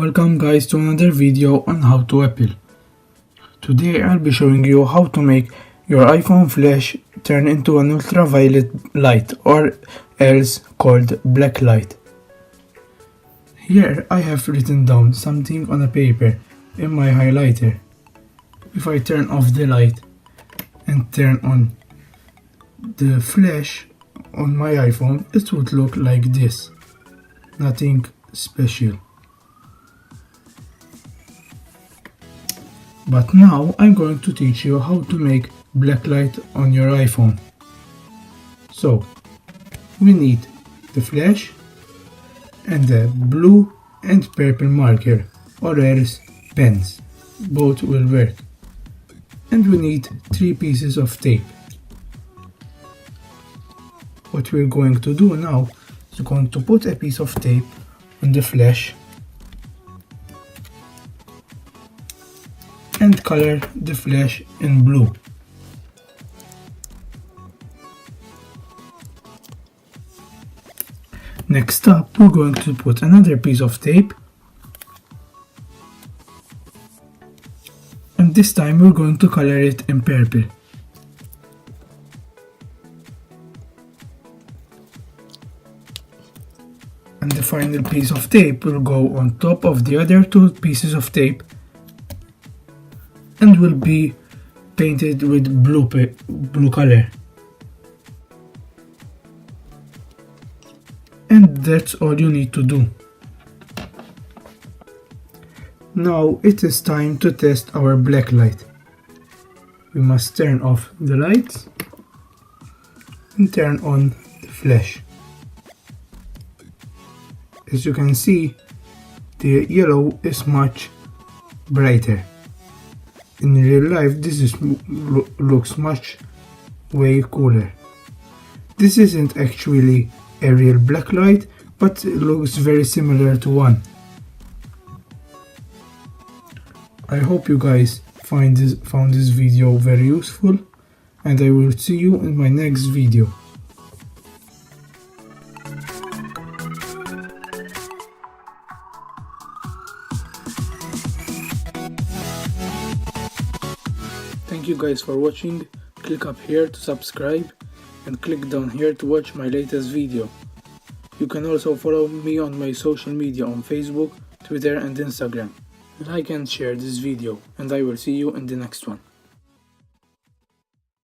Welcome guys to another video on how to Apple. Today I'll be showing you how to make your iPhone flash turn into an ultraviolet light, or else called black light. Here I have written down something on a paper in my highlighter. If I turn off the light and turn on the flash on my iPhone, it would look like this. Nothing special. But now I'm going to teach you how to make black light on your iPhone. So we need the flash and the blue and purple marker, or else pens. Both will work. And we need 3 pieces of tape. What we're going to do now is going to put a piece of tape on the flash and color the flash in blue. Next up, we're going to put another piece of tape, and this time we're going to color it in purple. And the final piece of tape will go on top of the other 2 pieces of tape and will be painted with blue color. And that's all you need to do. Now it is time to test our black light. We must turn off the lights and turn on the flash. As you can see, the yellow is much brighter. In real life, this looks much way cooler. This isn't actually a real black light, but it looks very similar to one. I hope you guys found this video very useful, and I will see you in my next video. Thank you guys for watching. Click up here to subscribe and click down here to watch my latest video. You can also follow me on my social media on Facebook, Twitter and Instagram. Like and share this video, and I will see you in the next one.